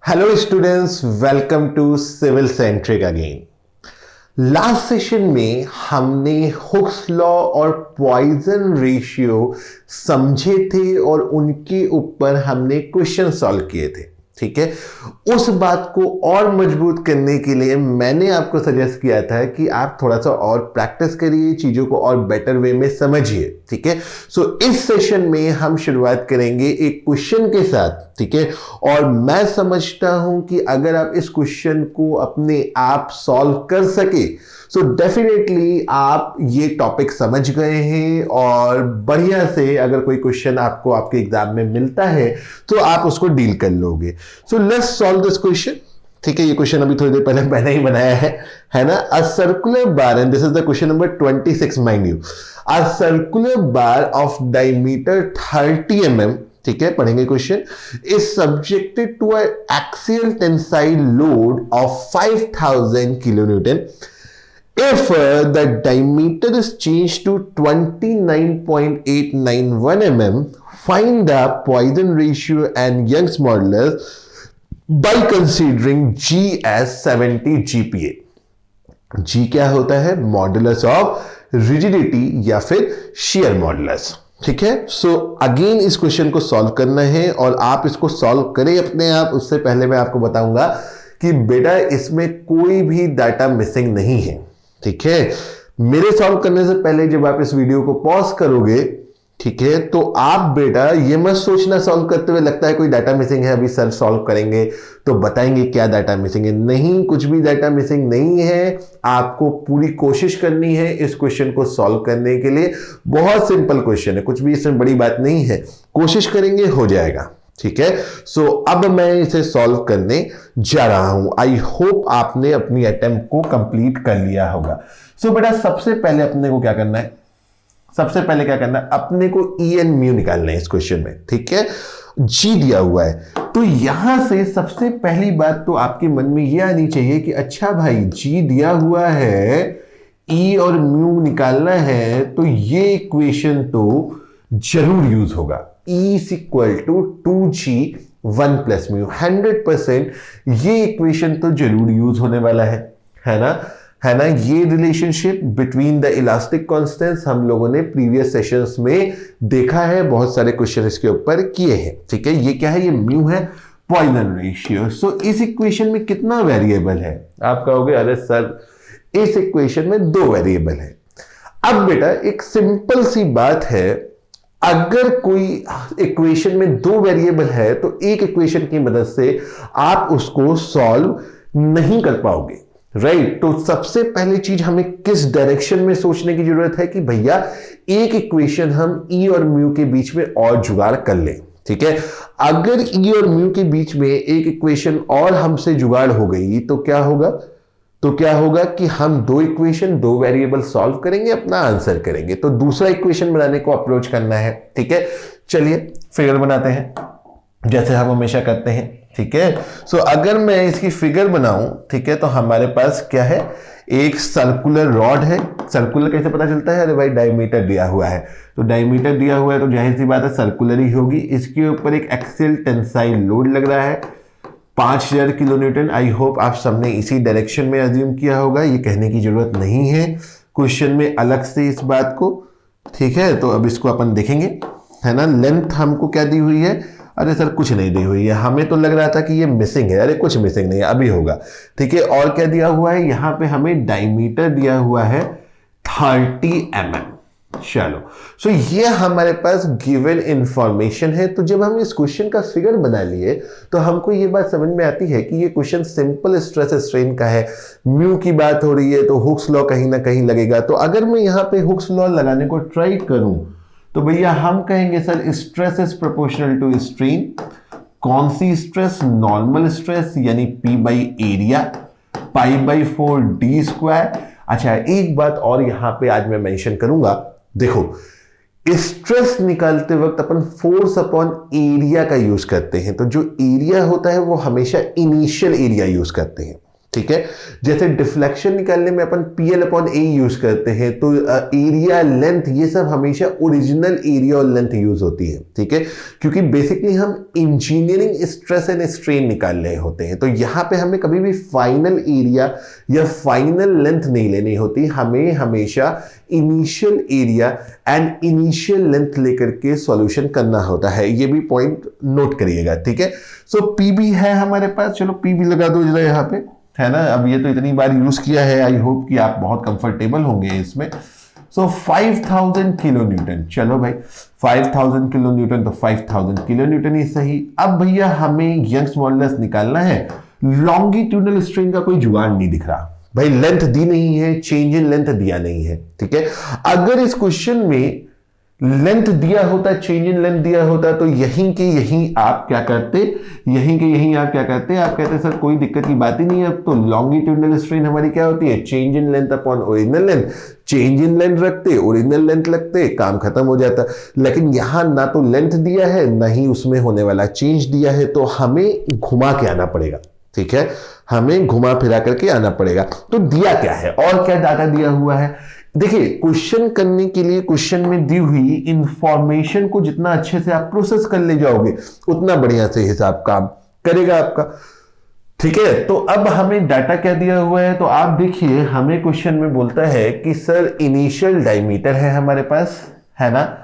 Hello students, welcome to civil centric again. Last session में हमने Hooke's law और Poisson ratio समझे थे और उनके ऊपर हमने क्वेश्चन सॉल्व किए थे। ठीक है, उस बात को और मजबूत करने के लिए मैंने आपको सजेस्ट किया था कि आप थोड़ा सा और प्रैक्टिस करिए, चीजों को और बेटर वे में समझिए। ठीक है, सो इस सेशन में हम शुरुआत करेंगे एक क्वेश्चन के साथ। ठीक है, और मैं समझता हूं कि अगर आप इस क्वेश्चन को अपने आप सॉल्व कर सके सो डेफिनेटली आप ये टॉपिक समझ गए हैं और बढ़िया से अगर कोई क्वेश्चन आपको आपके एग्जाम में मिलता है तो आप उसको डील कर लोगे। So let's solve this question. ठीक है, ये क्वेश्चन अभी थोड़ी देर पहले मैंने ही बनाया है ना। A circular bar, and this is the question number 26 mind you. A circular bar of diameter 30 mm, ठीक है, पढ़ेंगे question, is subjected to a axial tensile load of 5000 kilonewton if the diameter is changed to 29.891 mm. Find the Poisson ratio and Young's modulus by considering G as 70 GPa. G क्या होता है? Modulus of rigidity या फिर share modulus. ठीक है, so again इस question को solve करना है और आप इसको सॉल्व करें अपने आप। उससे पहले मैं आपको बताऊंगा कि बेटा इसमें कोई भी डाटा मिसिंग नहीं है। ठीक है, मेरे सॉल्व करने से पहले जब आप इस वीडियो को पॉज करोगे, ठीक है, तो आप बेटा ये मत सोचना सॉल्व करते हुए लगता है कोई डाटा मिसिंग है, अभी सर सॉल्व करेंगे तो बताएंगे क्या डाटा मिसिंग है। नहीं, कुछ भी डाटा मिसिंग नहीं है। आपको पूरी कोशिश करनी है इस क्वेश्चन को सॉल्व करने के लिए। बहुत सिंपल क्वेश्चन है, कुछ भी इसमें बड़ी बात नहीं है। कोशिश करेंगे, हो जाएगा। ठीक है, सो अब मैं इसे सॉल्व करने जा रहा हूं। आई होप आपने अपनी अटेम्प्ट को कंप्लीट कर लिया होगा। सो बेटा सबसे पहले अपने को क्या करना है? सबसे पहले क्या करना है? अपने को ई एंड म्यू निकालना है इस क्वेश्चन में। ठीक है, जी दिया हुआ है तो यहां से सबसे पहली बात तो आपके मन में यह आनी चाहिए कि अच्छा भाई जी दिया हुआ है, ई और म्यू निकालना है, तो ये इक्वेशन तो जरूर यूज होगा। E is equal to 2G 1 plus mu, 100% ये इक्वेशन तो जरूर यूज होने वाला है ना? है ना? ये relationship between the elastic constants हम लोगों ने प्रीवियस सेशंस में देखा है, बहुत सारे क्वेश्चन इसके ऊपर किए हैं। ठीक है, ये क्या है? ये म्यू है, पॉइसन रेशियो। सो इस इक्वेशन में कितना वेरिएबल है? आप कहोगे अरे सर इस इक्वेशन में 2 वेरिएबल है। अब बेटा एक सिंपल सी बात है, अगर कोई इक्वेशन में 2 वेरिएबल है तो एक इक्वेशन की मदद से आप उसको सॉल्व नहीं कर पाओगे, राइट? तो सबसे पहली चीज हमें किस डायरेक्शन में सोचने की जरूरत है कि भैया एक इक्वेशन हम ई और म्यू के बीच में और जुगाड़ कर लें। ठीक है, अगर ई और म्यू के बीच में एक इक्वेशन और हमसे जुगाड़ हो गई तो क्या होगा? तो क्या होगा कि हम 2 इक्वेशन 2 वेरिएबल सॉल्व करेंगे, अपना आंसर करेंगे। तो दूसरा इक्वेशन बनाने को अप्रोच करना है। ठीक है, चलिए फिगर बनाते हैं जैसे हम हमेशा करते हैं। ठीक है, सो अगर मैं इसकी फिगर बनाऊं, ठीक है, तो हमारे पास क्या है? एक सर्कुलर रॉड है। सर्कुलर कैसे पता चलता है? अरे भाई डायमीटर दिया हुआ है, तो डायमीटर दिया हुआ है तो जाहिर सी बात है सर्कुलर ही होगी। इसके ऊपर एक एक्सियल टेंसाइल लोड लग रहा है 5000 किलोन्यूटन। आई होप आप सबने इसी डायरेक्शन में अज्यूम किया होगा, ये कहने की जरूरत नहीं है क्वेश्चन में अलग से इस बात को। ठीक है, तो अब इसको अपन देखेंगे, है ना। लेंथ हमको क्या दी हुई है? अरे सर कुछ नहीं दी हुई है, हमें तो लग रहा था कि ये मिसिंग है। अरे कुछ मिसिंग नहीं है, अभी होगा। ठीक है, और क्या दिया हुआ है? यहां पे हमें डायमीटर दिया हुआ है 30 mm। चलो, सो ये हमारे पास गिवन इंफॉर्मेशन है। तो जब हम इस क्वेश्चन का फिगर बना लिए तो हमको ये बात समझ में आती है कि ये क्वेश्चन सिंपल स्ट्रेस स्ट्रेन का है। म्यू की बात हो रही है तो हुक्स लॉ कहीं ना कहीं लगेगा। तो अगर मैं यहाँ पे हुक्स लॉ लगाने को ट्राई करूं तो भैया हम कहेंगे sir stress is proportional to strain. कौन सी स्ट्रेस? नॉर्मल स्ट्रेस, यानी P by area, π/4 d square. अच्छा, एक बात और यहां पे आज मैं मेंशन करूंगा। देखो, स्ट्रेस निकालते वक्त अपन फोर्स अपॉन एरिया का यूज करते हैं, तो जो एरिया होता है वो हमेशा इनिशियल एरिया यूज करते हैं। ठीक है। जैसे डिफ्लेक्शन निकालने में अपन PL अपॉन A यूज करते हैं, तो एरिया, लेंथ, ये सब हमेशा ओरिजिनल एरिया और लेंथ यूज होती है, ठीक है, क्योंकि बेसिकली हम इंजीनियरिंग स्ट्रेस एंड स्ट्रेन निकाल रहे होते हैं। तो यहां पे हमें कभी भी फाइनल एरिया या फाइनल लेंथ नहीं लेनी होती, हमें हमेशा initial area and initial length लेकर के सॉल्यूशन करना होता है। ये भी पॉइंट नोट करिएगा, ठीक है। सो PB है हमारे पास, चलो PB लगा दो जरा यहाँ पे, है ना। अब ये तो इतनी बार यूज किया है, आई होप कि आप बहुत कंफर्टेबल होंगे इसमें। सो 5000 किलो न्यूटन, चलो भाई 5000 किलो न्यूटन, तो 5000 किलो न्यूटन ही सही। अब भैया हमें यंग्स मॉडुलस निकालना है, लॉन्गिट्यूडनल स्ट्रेन का कोई जुगाड़ नहीं दिख रहा भाई, लेंथ दी नहीं है, चेंज इन लेंथ दिया नहीं है, ठीक है। अगर इस क्वेश्चन में लेंथ दिया होता, चेंज इन लेंथ दिया होता, तो यहीं के यहीं आप क्या करते, यहीं के यहीं आप क्या करते, आप कहते सर कोई दिक्कत की बात ही नहीं है। अब तो लॉन्गिट्यूडनल स्ट्रेन हमारी क्या होती है, change in length upon original length, change in length रखते, ओरिजिनल लेंथ लगते, काम खत्म हो जाता। लेकिन यहां ना तो लेंथ दिया है, ना ही उसमें होने वाला चेंज दिया है, तो हमें घुमा के आना पड़ेगा, ठीक है, हमें घुमा फिरा करके आना पड़ेगा। तो दिया क्या है और क्या डाटा दिया हुआ है, देखिए क्वेश्चन करने के लिए क्वेश्चन में दी हुई इंफॉर्मेशन को जितना अच्छे से आप प्रोसेस कर ले जाओगे, उतना बढ़िया से हिसाब काम करेगा आपका, ठीक है। तो अब हमें डाटा क्या दिया हुआ है, तो आप देखिए हमें क्वेश्चन में बोलता है कि सर इनिशियल डायमीटर है हमारे पास, है ना,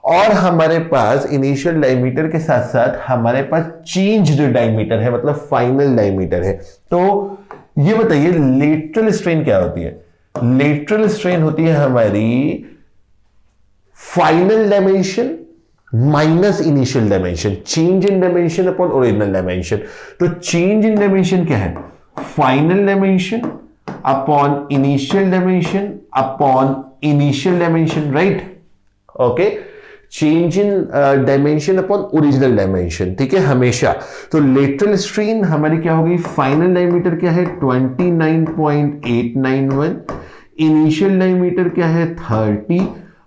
और हमारे पास इनिशियल डायमीटर के साथ साथ हमारे पास चेंज्ड डायमीटर है, मतलब फाइनल डायमीटर है। तो ये बताइए लेटरल स्ट्रेन क्या होती है, लेटरल स्ट्रेन होती है हमारी final dimension minus initial dimension, change in dimension upon original dimension. तो चेंज इन डायमेंशन क्या है, final dimension upon initial dimension upon initial dimension, right, okay, change in dimension upon original dimension, ठीक है, हमेशा। तो लेटरल स्ट्रेन हमारी क्या होगी, फाइनल डायमीटर क्या है 29.891, इनिशियल डायमीटर क्या है 30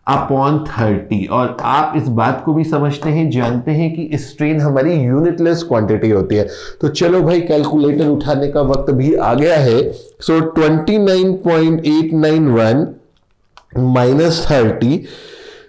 अपॉन 30। और आप इस बात को भी समझते हैं, जानते हैं कि स्ट्रेन हमारी यूनिटलेस क्वांटिटी होती है। तो चलो भाई कैलकुलेटर उठाने का वक्त भी आ गया है। सो 29.891 माइनस 30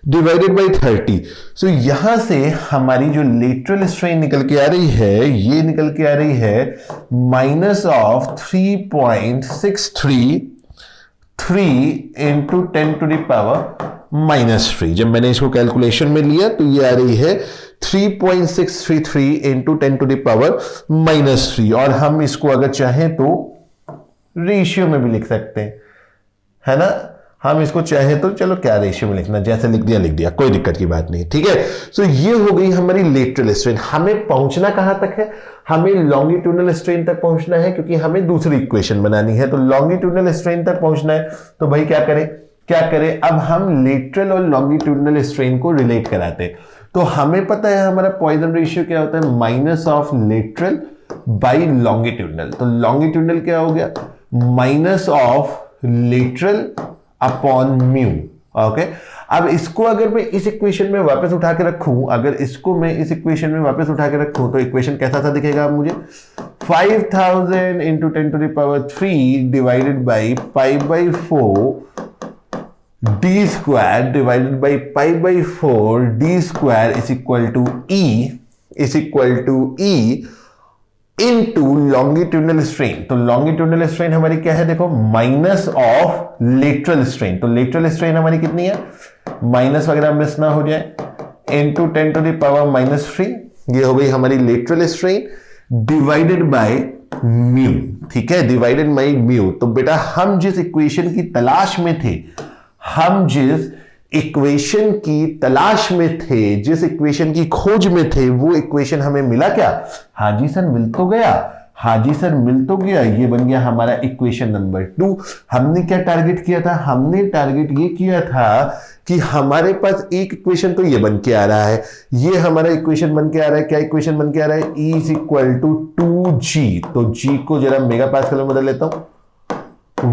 डिवाइडेड बाई 30। सो यहां से हमारी जो लेटरल स्ट्रेन निकल के आ रही है, ये निकल के आ रही है minus of 3.633 into 10 to the power minus 3। जब मैंने इसको कैलकुलेशन में लिया तो ये आ रही है 3.633 into 10 to the power minus 3। और हम इसको अगर चाहें तो रेशियो में भी लिख सकते हैं, है ना, हम इसको चाहे तो चलो क्या रेशियो में लिखना, जैसे लिख दिया, कोई दिक्कत की बात नहीं, ठीक है। सो ये हो गई हमारी लेटरल स्ट्रेन। हमें पहुंचना कहां तक है, हमें लॉन्गिट्यूडनल स्ट्रेन तक पहुंचना है, क्योंकि हमें दूसरी इक्वेशन बनानी है। तो लॉन्गिट्यूडनल स्ट्रेन तक पहुंचना है, तो भाई क्या करें, अब हम लेटरल और लॉन्गिट्यूडनल स्ट्रेन को रिलेट कराते हैं। तो हमें पता है हमारा पॉइजन रेशियो क्या होता है, minus of lateral by longitudinal. तो लॉन्गिट्यूडनल क्या हो गया, minus of lateral upon mu, okay. अब इसको अगर मैं इस इक्वेशन में वापस उठा के रखूं, तो इक्वेशन कैसा सा दिखेगा मुझे, 5000 into 10 to the power 3 divided by pi by 4 D square divided by pi by 4 D square is equal to E into longitudinal strain. तो लॉन्गिट्यूडनल स्ट्रेन हमारी क्या है, देखो, माइनस ऑफ लेटरल स्ट्रेन। तो लेटरल स्ट्रेन हमारी कितनी है, minus वगैरह मिस ना हो जाए, into 10 to the power minus 3। ये हो गई हमारी lateral strain divided by mu, ठीक है, डिवाइडेड बाय म्यू। तो बेटा हम जिस इक्वेशन की तलाश में थे, जिस इक्वेशन की खोज में थे, वो इक्वेशन हमें मिला क्या, हाँ जी सर मिल तो गया, ये बन गया हमारा इक्वेशन नंबर 2। हमने क्या टारगेट किया था, हमने टारगेट ये किया था कि हमारे पास एक इक्वेशन तो ये बन के आ रहा है, ये हमारा इक्वेशन बन के आ रहा है, क्या इक्वेशन बन के आ रहा है, E is equal to 2G। तो G को जरा मेगा पास्कल में बदल लेता हूं,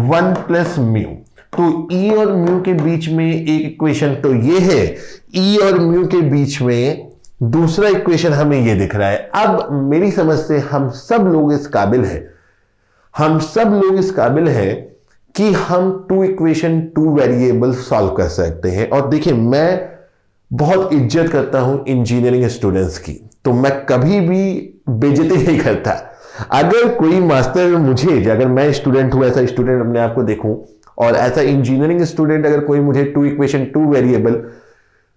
1 प्लस म्यू। तो E और म्यू के बीच में एक इक्वेशन तो ये है, E और म्यू के बीच में दूसरा इक्वेशन हमें ये दिख रहा है। अब मेरी समझ से हम सब लोग इस काबिल हैं, हम सब लोग इस काबिल हैं कि हम 2 इक्वेशन 2 वेरिएबल सॉल्व कर सकते हैं। और देखिए, मैं बहुत इज्जत करता हूं इंजीनियरिंग स्टूडेंट्स की, तो मैं कभी भी बेइज्जती नहीं करता। अगर कोई मास्टर मुझे, अगर मैं स्टूडेंट हूं, ऐसा स्टूडेंट अपने आप को देखूं, और ऐसा इंजीनियरिंग स्टूडेंट अगर कोई मुझे 2 इक्वेशन 2 वेरिएबल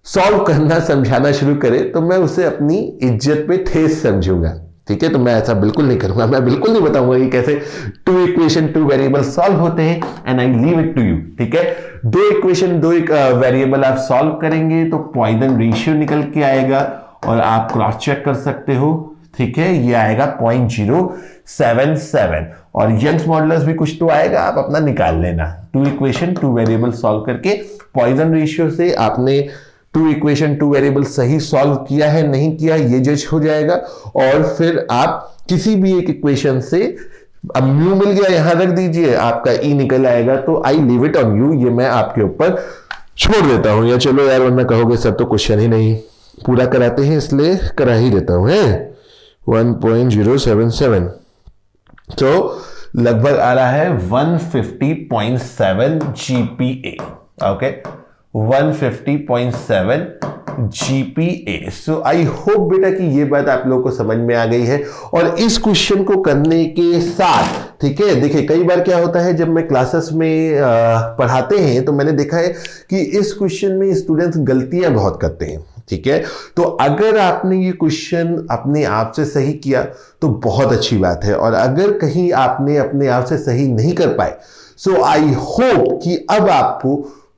सॉल्व करना समझाना शुरू करे, तो मैं उसे अपनी इज्जत पे ठेस समझूंगा। ठीक है, तो मैं ऐसा बिल्कुल नहीं करूंगा। मैं बिल्कुल नहीं बताऊंगा कि कैसे 2 इक्वेशन 2 वेरिएबल सॉल्व होते हैं, and I leave it to you. ठीक है, 2 इक्वेशन 2 वेरिएबल आप सॉल्व करेंगे तो पॉइसन रेशियो निकल के आएगा, और आप क्रॉस चेक कर सकते हो। ठीक है, ये आएगा 0.077, और यंग्स मॉडुलस भी कुछ तो आएगा, आप अपना निकाल लेना। 2 इक्वेशन 2 वेरिएबल सॉल्व करके पॉइसन रेशियो से आपने 2 इक्वेशन 2 वेरिएबल सही सॉल्व किया है नहीं किया, ये जज हो जाएगा। और फिर आप किसी भी एक इक्वेशन से, अब म्यू मिल गया, यहां रख दीजिए, आपका ई निकल आएगा। तो आई लीव इट ऑन यू, ये मैं आपके ऊपर छोड़ देता हूं। या चलो यार, वरना कहोगे सर तो क्वेश्चन ही नहीं पूरा कराते हैं, इसलिए करा ही देता हूं। 1.077, तो लगभग आ रहा है 150.7 GPA। Okay, 150.7 GPA। So I hope बेटा कि ये बात आप लोगों को समझ में आ गई है। और इस क्वेश्चन को करने के साथ, ठीक है, देखिए कई बार क्या होता है, जब मैं क्लासेस में पढ़ाते हैं तो मैंने देखा है कि इस क्वेश्चन में स्टूडेंट्स गलतियां बहुत करते हैं। ठीक है, तो अगर आपने ये क्वेश्चन अपने आप से सही किया तो बहुत अच्छी बात है, और अगर कहीं आपने अपने आप से सही नहीं कर पाए, सो आई होप कि अब आपको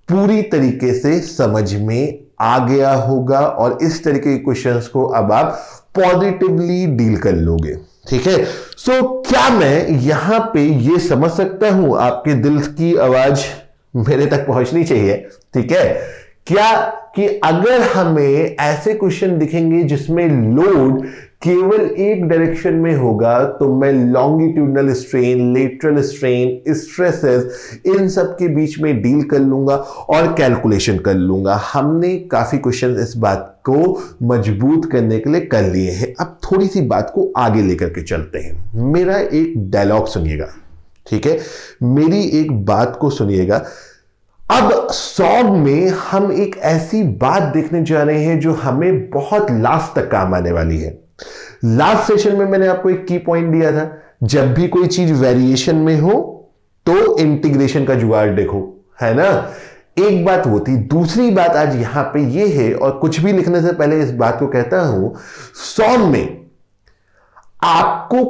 पूरी तरीके से समझ में आ गया होगा, और इस तरीके के क्वेश्चंस को अब आप पॉजिटिवली डील कर लोगे। ठीक है, सो क्या मैं यहां पे ये समझ सकता हूं, आपके दिल की आवाज मेरे तक पहुंचनी चाहिए। ठीक है, क्या कि अगर हमें ऐसे क्वेश्चन दिखेंगे जिसमें लोड केवल एक डायरेक्शन में होगा, तो मैं longitudinal strain, lateral strain, stresses, इन सब के बीच में डील कर लूंगा और कैलकुलेशन कर लूंगा। हमने काफी क्वेश्चन इस बात को मजबूत करने के लिए कर लिए हैं। अब थोड़ी सी बात को आगे लेकर के चलते हैं। मेरा एक डायलॉग सुनिएगा, ठीक है, मेरी एक बात को सुनिएगा। अब सॉल्व में हम एक ऐसी बात देखने जा रहे हैं जो हमें बहुत लास्ट तक काम आने वाली है। लास्ट सेशन में मैंने आपको एक की पॉइंट दिया था, जब भी कोई चीज वेरिएशन में हो तो इंटीग्रेशन का जुगाड़ देखो, है ना। एक बात वो थी। दूसरी बात आज यहां पे ये है, और कुछ भी लिखने से पहले इस बात को कहता हूं, सॉल्व में आपको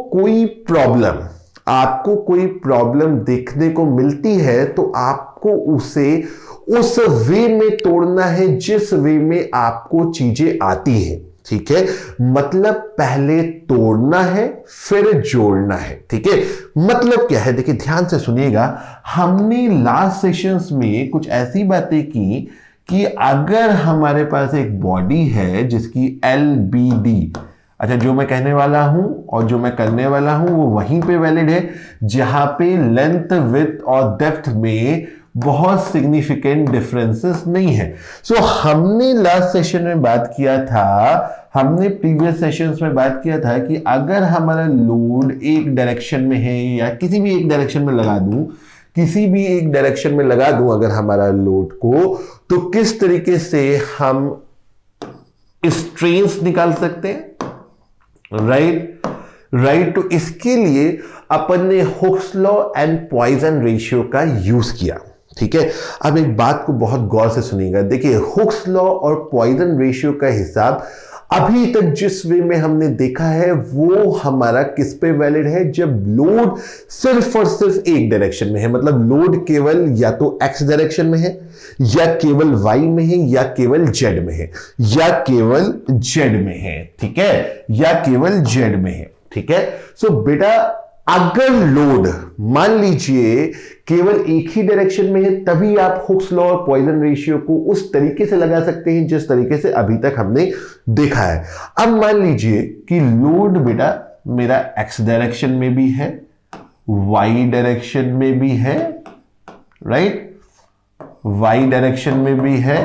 कोई प्रॉब्लम देखने को मिलती है तो आपको उसे उस वे में तोड़ना है जिस वे में आपको चीजें आती हैं। ठीक है, मतलब पहले तोड़ना है फिर जोड़ना है। ठीक है, मतलब क्या है, देखिए ध्यान से सुनिएगा। हमने लास्ट सेशंस में कुछ ऐसी बातें की कि अगर हमारे पास एक बॉडी है जिसकी LBD, अच्छा, जो मैं कहने वाला हूं और जो मैं करने वाला हूं वो वहीं पे वैलिड है जहां पे लेंथ, विड्थ और डेप्थ में बहुत सिग्निफिकेंट डिफरेंसेस नहीं है। सो हमने लास्ट सेशन में बात किया था, हमने प्रीवियस सेशंस में बात किया था कि अगर हमारा लोड एक डायरेक्शन में है, या किसी भी एक डायरेक्शन में लगा दूं अगर हमारा लोड को, तो किस तरीके से हम स्ट्रेन्स निकाल सकते हैं। राइट, तो इसके लिए अपन ने hooks law and Poisson ratio का यूज किया। ठीक है, अब एक बात को बहुत गौर से सुनिएगा। देखिए, हुक्स लॉ और पॉइसन रेशियो का हिसाब अभी तक जिस वे में हमने देखा है वो हमारा किस पे वैलिड है, जब लोड सिर्फ और सिर्फ एक डायरेक्शन में है। मतलब लोड केवल या तो एक्स डायरेक्शन में है, या केवल वाई में है, या केवल जेड में है, या केवल जेड में है। ठीक है, या केवल जेड में है। ठीक है, सो बेटा अगर लोड मान लीजिए केवल एक ही डायरेक्शन में है, तभी आप हुक्स लॉ और पॉइसन रेशियो को उस तरीके से लगा सकते हैं जिस तरीके से अभी तक हमने देखा है। अब मान लीजिए कि लोड बेटा मेरा एक्स डायरेक्शन में भी है, वाई डायरेक्शन में भी है, राइट, वाई डायरेक्शन में भी है,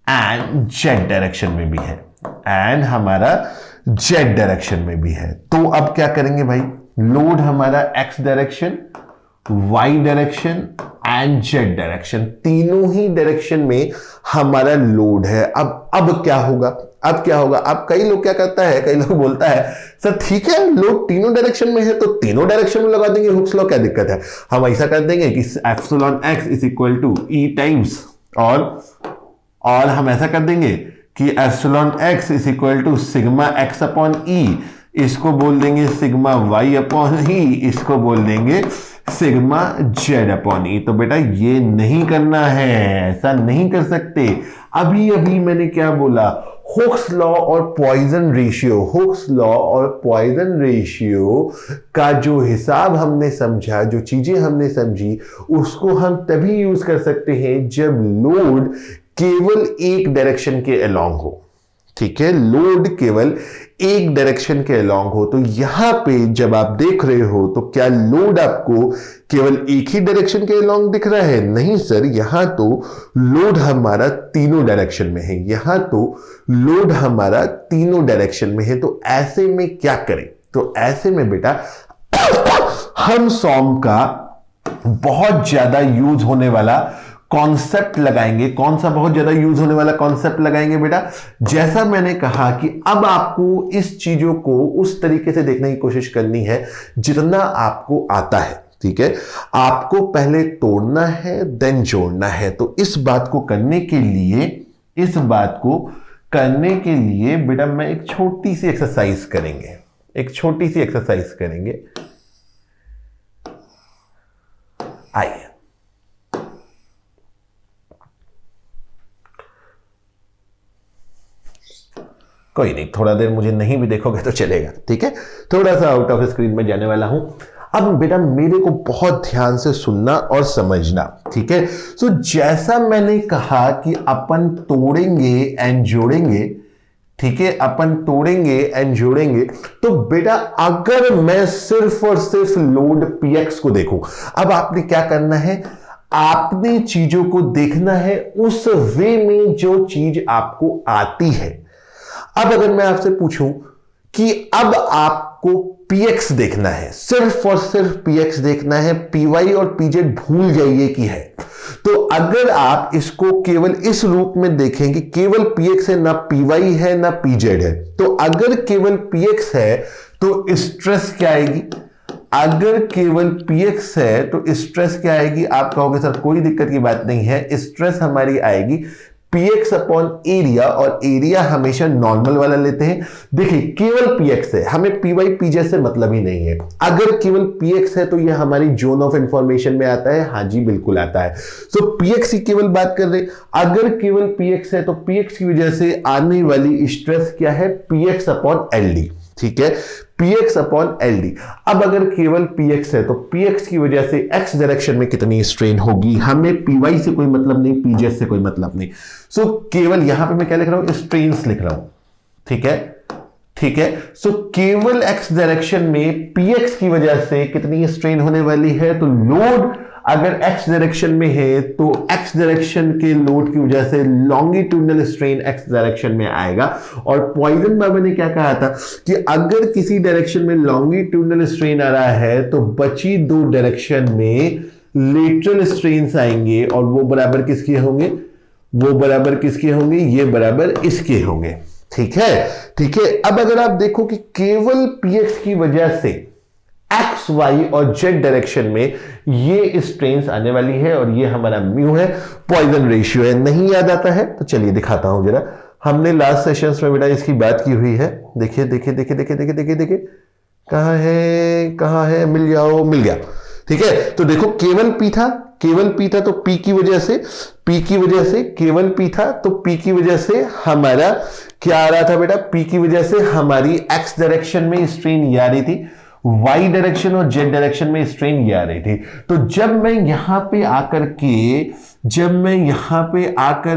एंड जेड डायरेक्शन में भी है, एंड हमारा जेड डायरेक्शन में भी है। तो अब क्या करेंगे भाई, लोड हमारा X direction, Y direction and Z direction, तीनों ही डायरेक्शन में हमारा लोड है। अब क्या होगा, अब कई लोग क्या करता है, कई लोग बोलता है सर ठीक है लोड तीनों डायरेक्शन में है तो तीनों डायरेक्शन में लगा देंगे हुक्स लॉ, क्या दिक्कत है। हम ऐसा कर देंगे कि epsilon X is equal to E times, और हम ऐसा कर देंगे कि epsilon X is equal to sigma X upon E, इसको बोल देंगे सिग्मा वाई अपॉन ई, इसको बोल देंगे सिग्मा जेड अपॉन ई। तो बेटा ये नहीं करना है, ऐसा नहीं कर सकते। अभी अभी मैंने क्या बोला, हुक्स लॉ और पॉइजन रेशियो, हुक्स लॉ और पॉइजन रेशियो का जो हिसाब हमने समझा, जो चीजें हमने समझी, उसको हम तभी यूज कर सकते हैं जब लोड केवल एक डायरेक्शन के अलोंग हो। ठीक है, लोड केवल एक डायरेक्शन के अलोंग हो। तो यहां पे जब आप देख रहे हो तो क्या लोड आपको केवल एक ही डायरेक्शन के अलोंग दिख रहा है? नहीं सर, यहां तो लोड हमारा तीनों डायरेक्शन में है, यहां तो लोड हमारा तीनों डायरेक्शन में है। तो ऐसे में क्या करें? तो ऐसे में बेटा हम सॉम का बहुत ज्यादा यूज होने वाला कॉन्सेप्ट लगाएंगे। कौन सा बहुत ज्यादा यूज होने वाला कॉन्सेप्ट लगाएंगे बेटा? जैसा मैंने कहा कि अब आपको इस चीजों को उस तरीके से देखने की कोशिश करनी है जितना आपको आता है। ठीक है, आपको पहले तोड़ना है देन जोड़ना है। तो इस बात को करने के लिए बेटा मैं एक छोटी सी एक्सरसाइज करेंगे, आइए। कोई नहीं, थोड़ा देर मुझे नहीं भी देखोगे तो चलेगा। ठीक है, थोड़ा सा आउट ऑफ स्क्रीन में जाने वाला हूं। अब बेटा मेरे को बहुत ध्यान से सुनना और समझना। ठीक है, तो जैसा मैंने कहा कि अपन तोड़ेंगे एंड जोड़ेंगे, ठीक है, अपन तोड़ेंगे एंड जोड़ेंगे। तो बेटा अगर मैं सिर्फ और सिर्फ लोड px को देखूं, अब आपने क्या करना है, आपने चीजों को देखना है उस वे में जो चीज आपको आती है। अब अगर मैं आपसे पूछूं कि अब आपको px देखना है, सिर्फ और सिर्फ px देखना है, py और pz भूल जाइए कि है। तो अगर आप इसको केवल इस रूप में देखें कि केवल px है, ना py है ना pz है, तो अगर केवल px है तो स्ट्रेस क्या आएगी? अगर केवल px है तो स्ट्रेस क्या आएगी? आप कहोगे सर कोई दिक्कत की बात नहीं है, स्ट्रेस हमारी आएगी px अपॉन एरिया, और एरिया हमेशा नॉर्मल वाला लेते हैं। देखिए केवल px है, हमें py pz से मतलब ही नहीं है। अगर केवल px है तो यह हमारी जोन ऑफ इंफॉर्मेशन में आता है। हाँ जी बिल्कुल आता है। तो px की केवल बात कर रहे, अगर केवल px है तो px की वजह से आने वाली स्ट्रेस क्या है? px upon ld। ठीक है, px अपॉन ld। अब अगर केवल px है तो px की वजह से x डायरेक्शन में कितनी स्ट्रेन होगी? हमें py से कोई मतलब नहीं, pz से कोई मतलब नहीं। सो केवल यहां पे मैं क्या लिख रहा हूं? स्ट्रेन्स लिख रहा हूं। ठीक है, सो केवल x डायरेक्शन में px की वजह से कितनी स्ट्रेन होने वाली है? तो लोड अगर x डायरेक्शन में है तो x डायरेक्शन के लोड की वजह से लॉन्गिट्यूडनल स्ट्रेन x डायरेक्शन में आएगा। और पॉइजन बाबा ने क्या कहा था कि अगर किसी डायरेक्शन में लॉन्गिट्यूडनल स्ट्रेन आ रहा है तो बची दो डायरेक्शन में लेटरल स्ट्रेन्स आएंगे, और वो बराबर किसके होंगे? ये बराबर इसके होंगे। ठीक है। अब अगर आप देखो कि केवल px की वजह से एक्स, वाई और जेड डायरेक्शन में ये स्ट्रेन्स आने वाली है, और ये हमारा म्यू है, पॉइजन रेशियो है। नहीं याद आता है तो चलिए दिखाता हूं जरा। हमने लास्ट सेशंस में बेटा इसकी बात की हुई है। देखिए कहां है, मिल गया। ठीक है, तो देखो केवल p था तो p की वजह से केवल p था तो p की वजह से हमारा क्या आ रहा था बेटा? p की वजह से हमारी x डायरेक्शन में स्ट्रेन ये आ रही थी, y डायरेक्शन और z डायरेक्शन में स्ट्रेन ये आ रही थी। तो जब मैं यहां पे आकर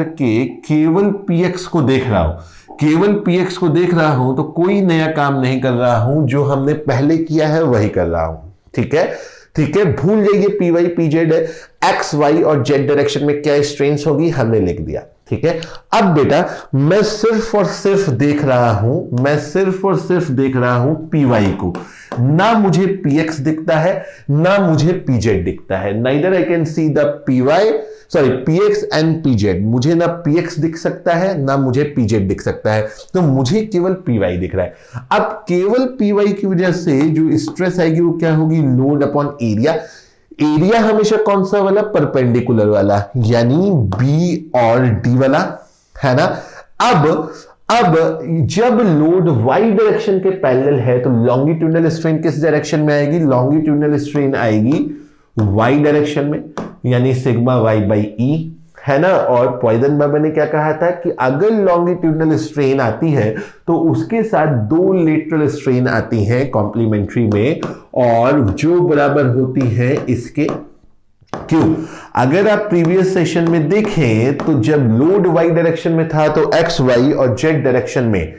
के केवल px को देख रहा हूं, तो कोई नया काम नहीं कर रहा हूं, जो हमने पहले किया है वही कर रहा हूं। ठीक है, भूल जाइए py pz है, x y और z डायरेक्शन में क्या स्ट्रेन्स होगी हमने लिख दिया। ठीक है। अब बेटा मैं सिर्फ और सिर्फ देख रहा हूं पीवाई को, ना मुझे पीएक्स दिखता है ना मुझे पीजेड दिखता है। Neither I can see the px and PZ. मुझे ना पीएक्स दिख सकता है ना मुझे पीजेड दिख सकता है, तो मुझे केवल पीवाई दिख रहा है। अब केवल पीवाई की वजह से जो स्ट्रेस आएगी वो क्या होगी, लोड अपॉन एरिया। एरिया हमेशा कौन सा वाला, परपेंडिकुलर वाला, यानी बी और डी वाला, है ना। अब जब लोड वाई डायरेक्शन के पैरेलल है तो लॉन्गिट्यूडनल स्ट्रेन किस डायरेक्शन में आएगी, लॉन्गिट्यूडनल स्ट्रेन आएगी वाई डायरेक्शन में, यानी सिग्मा वाई बाई ई, है ना। और पॉइजन बाबा ने क्या कहा था कि अगर लॉन्गिट्यूडनल स्ट्रेन आती है तो उसके साथ दो लेटरल स्ट्रेन आती हैं कॉम्प्लीमेंट्री में, और जो बराबर होती है इसके। क्यों, अगर आप प्रीवियस सेशन में देखें तो जब लोड वाई डायरेक्शन में था तो एक्स वाई और जेड डायरेक्शन में,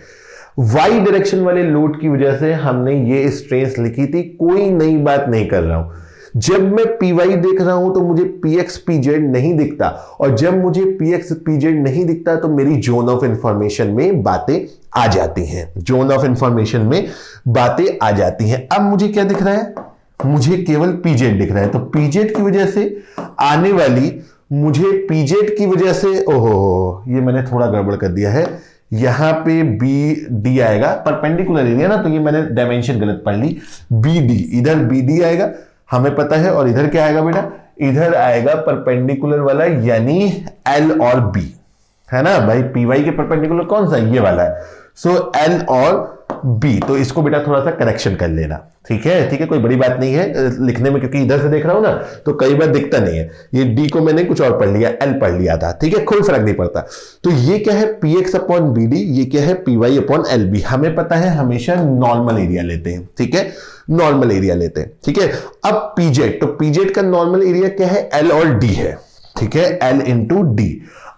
वाई डायरेक्शन वाले लोड की वजह से हमने ये स्ट्रेंस लिखी थी। कोई नई बात नहीं कर रहा हूं। जब मैं पीवाई देख रहा हूं तो मुझे पीएक्स पीजेड नहीं दिखता, और जब मुझे पीएक्स पीजेड नहीं दिखता तो मेरी जोन ऑफ इंफॉर्मेशन में बातें आ जाती हैं, जोन ऑफ इंफॉर्मेशन में बातें आ जाती हैं। अब मुझे क्या दिख रहा है, मुझे केवल पीजेड दिख रहा है, तो पीजेड की वजह से आने वाली, मुझे पीजेड की वजह से, ओहो ये मैंने थोड़ा गड़बड़ कर दिया है, यहां पे बी डी आएगा, परपेंडिकुलर एरिया ना, तो ये मैंने डायमेंशन गलत पढ़ ली, बी डी, इधर बी डी आएगा हमें पता है, और इधर क्या आएगा बेटा, इधर आएगा परपेंडिकुलर वाला, यानी एल और बी, है ना भाई। पीवाई के परपेंडिकुलर कौन सा, ये वाला है, सो एल और बी। तो इसको बेटा थोड़ा सा करेक्शन कर लेना, ठीक है, कोई बड़ी बात नहीं है लिखने में, क्योंकि इधर से देख रहा हूं ना तो कई बार दिखता नहीं है। ये डी को मैंने कुछ और पढ़ लिया, एल पढ़ लिया था, ठीक है, कोई फर्क नहीं पड़ता। तो ये क्या है, P X upon B D, ये क्या है, P Y upon L B. हमें पता है हमेशा नॉर्मल एरिया लेते हैं, ठीक है, नॉर्मल एरिया लेते हैं, ठीक है। अब पीजेड, तो पीजेड का नॉर्मल एरिया क्या है, एल और डी है, ठीक है, एल इंटू डी।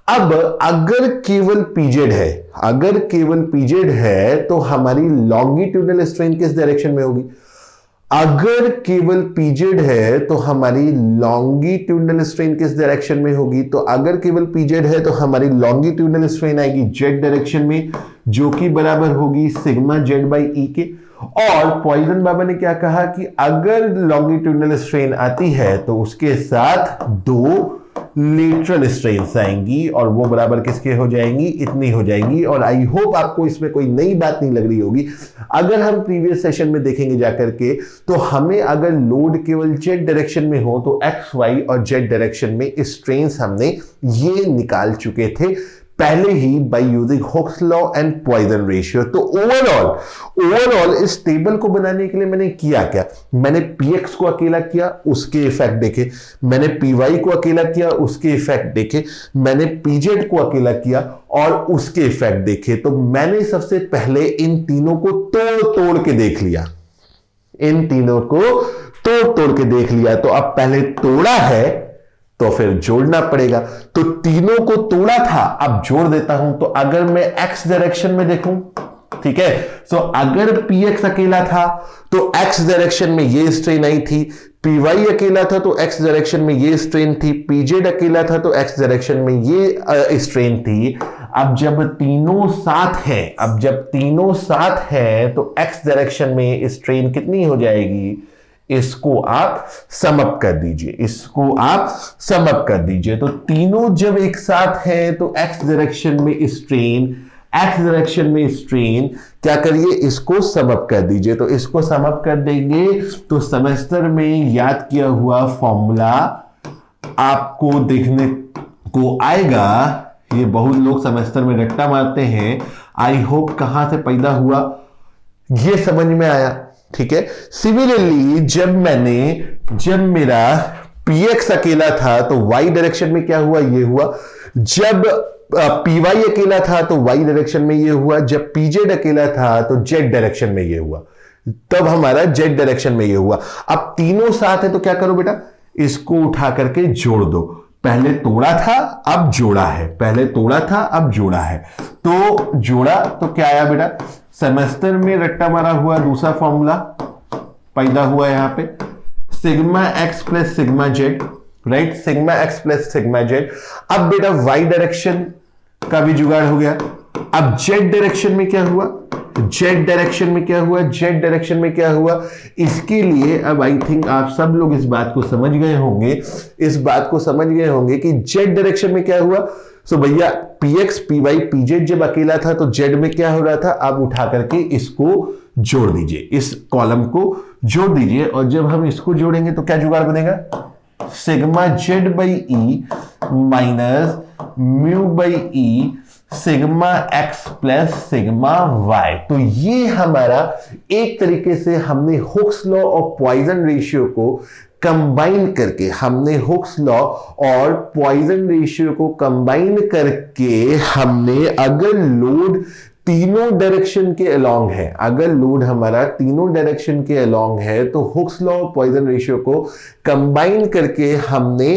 अब अगर केवल पीजेड है तो हमारी लॉन्गिट्यूडनल स्ट्रेन किस डायरेक्शन में होगी, अगर केवल पीजेड है तो हमारी लॉन्गिट्यूडनल स्ट्रेन किस डायरेक्शन में होगी, तो अगर केवल पीजेड है तो हमारी लॉन्गिट्यूडनल स्ट्रेन आएगी जेड डायरेक्शन में, जो कि बराबर होगी सिग्मा जेड बाई ई के। और पॉइजन बाबा ने क्या कहा कि अगर लॉन्गिट्यूडनल स्ट्रेन आती है तो उसके साथ दो लेटरल स्ट्रेन्स आएंगी, और वो बराबर किसके हो जाएंगी, इतनी हो जाएंगी। और आई होप आपको इसमें कोई नई बात नहीं लग रही होगी। अगर हम प्रीवियस सेशन में देखेंगे जाकर के, तो हमें अगर लोड केवल जेड डायरेक्शन में हो तो एक्स वाई और जेड डायरेक्शन में स्ट्रेन्स हमने ये निकाल चुके थे पहले ही by using Hooke's law and Poisson ratio. तो ओवरऑल इस टेबल को बनाने के लिए मैंने किया क्या, मैंने पीएक्स को अकेला किया, उसके इफेक्ट देखे, मैंने पीवाई को अकेला किया, उसके इफेक्ट देखे, मैंने पीजेड को अकेला किया और उसके इफेक्ट देखे। तो मैंने सबसे पहले इन तीनों को तोड़ के देख लिया, इन तीनों को तोड़ के देख लिया। तो अब पहले तोड़ा है तो फिर जोड़ना पड़ेगा, तो तीनों को तोड़ा था, अब जोड़ देता हूं। तो अगर मैं एक्स डायरेक्शन में देखूं, ठीक है, तो अगर पीएक्स अकेला था तो एक्स डायरेक्शन में ये स्ट्रेन आई थी, पीवाई अकेला था तो एक्स डायरेक्शन में ये स्ट्रेन थी, पीजेड अकेला था तो एक्स डायरेक्शन में ये स्ट्रेन थी। अब जब तीनों साथ हैं तो एक्स डायरेक्शन में स्ट्रेन कितनी हो जाएगी, इसको आप सम अप कर दीजिए, तो तीनों जब एक साथ हैं तो एक्स डायरेक्शन में स्ट्रेन क्या करिए, इसको सम अप कर दीजिए। तो इसको सम अप कर देंगे तो सेमेस्टर में याद किया हुआ फॉर्मूला आपको देखने को आएगा। ये बहुत लोग सेमेस्टर में रट्टा मारते हैं, आई होप कहां से पैदा हुआ ये समझ में आया, ठीक है। सिमिलरली जब मेरा px अकेला था तो y डायरेक्शन में क्या हुआ, ये हुआ। जब py अकेला था तो y डायरेक्शन में ये हुआ। जब pz अकेला था तो z डायरेक्शन में ये हुआ, तब हमारा z डायरेक्शन में ये हुआ। अब तीनों साथ है तो क्या करो बेटा, इसको उठा करके जोड़ दो। पहले तोड़ा था अब जोड़ा है, तो जोड़ा तो क्या आया बेटा, सेमेस्टर में रट्टा मारा हुआ दूसरा फॉर्मूला पैदा हुआ यहां पे, sigma X plus sigma Z, right, sigma X plus sigma Z. अब बेटा वाई डायरेक्शन का भी जुगाड़ हो गया। अब जेड डायरेक्शन में क्या हुआ, जेड डायरेक्शन में क्या हुआ, जेड डायरेक्शन में क्या हुआ, इसके लिए अब आई थिंक आप सब लोग इस बात को समझ गए होंगे, इस बात को समझ गए होंगे कि जेड डायरेक्शन में क्या हुआ। सो भैया px py pz जब अकेला था तो जेड में क्या हो रहा था, आप उठा करके इसको जोड़ दीजिए, इस कॉलम को जोड़ दीजिए, और जब हम इसको जोड़ेंगे तो क्या जुगाड़ बनेगा, sigma Z by E minus mu by E sigma X plus sigma Y. तो ये हमारा एक तरीके से हमने हुक्स लॉ और पॉइजन रेशियो को कंबाइन करके, हमने हुक्स लॉ और पॉइजन रेशियो को कंबाइन करके हमने अगर लोड तीनों डायरेक्शन के अलोंग है, अगर लोड हमारा तीनों डायरेक्शन के अलोंग है तो हुक्स लॉ और पॉइजन रेशियो को कंबाइन करके हमने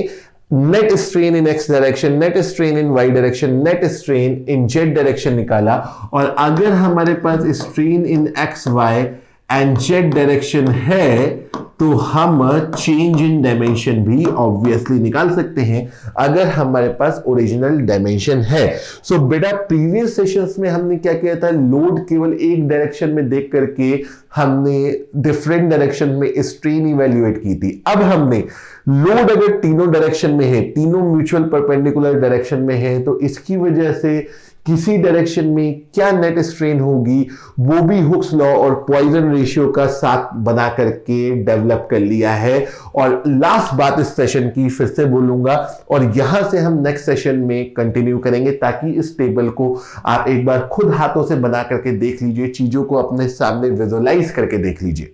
net strain in X direction, net strain in Y direction, net strain in Z direction निकाला। और अगर हमारे पास strain in X Y and Z direction है तो हम चेंज इन डायमेंशन भी ऑब्वियसली निकाल सकते हैं अगर हमारे पास ओरिजिनल डायमेंशन है। सो बेटा प्रीवियस सेशंस में हमने क्या किया था, लोड केवल एक डायरेक्शन में देख करके हमने डिफरेंट डायरेक्शन में स्ट्रेन इवैल्यूएट की थी। अब हमने लोड अगर तीनों डायरेक्शन में है, तीनों म्यूचुअल परपेंडिकुलर डायरेक्शन में है, तो इसकी वजह से किसी डायरेक्शन में क्या नेट स्ट्रेन होगी वो भी हुक्स लॉ और पॉइजन रेशियो का साथ बना करके डेवलप कर लिया है। और लास्ट बात इस सेशन की फिर से बोलूंगा, और यहां से हम नेक्स्ट सेशन में कंटिन्यू करेंगे, ताकि इस टेबल को आप एक बार खुद हाथों से बना करके देख लीजिए, चीजों को अपने सामने विजुअलाइज करके देख लीजिए,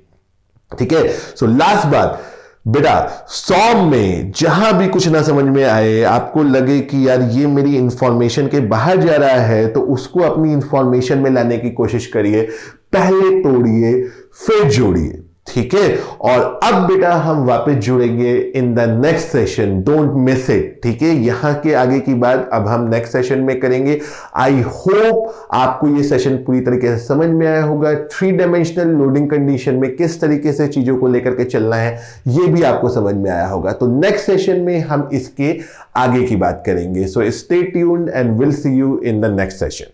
ठीक है। सो लास्ट बात बेटा, सॉम में जहां भी कुछ ना समझ में आए, आपको लगे कि यार ये मेरी इंफॉर्मेशन के बाहर जा रहा है, तो उसको अपनी इंफॉर्मेशन में लाने की कोशिश करिए, पहले तोड़िए फिर जोड़िए, ठीक है। और अब बेटा हम वापस जुड़ेंगे in the next session, don't miss it, ठीक है। यहां के आगे की बात अब हम नेक्स्ट सेशन में करेंगे। आई होप आपको ये सेशन पूरी तरीके से समझ में आया होगा, 3 डायमेंशनल लोडिंग कंडीशन में किस तरीके से चीजों को लेकर के चलना है ये भी आपको समझ में आया होगा। तो नेक्स्ट सेशन में हम इसके आगे की बात करेंगे। So stay tuned and will see you in the next session.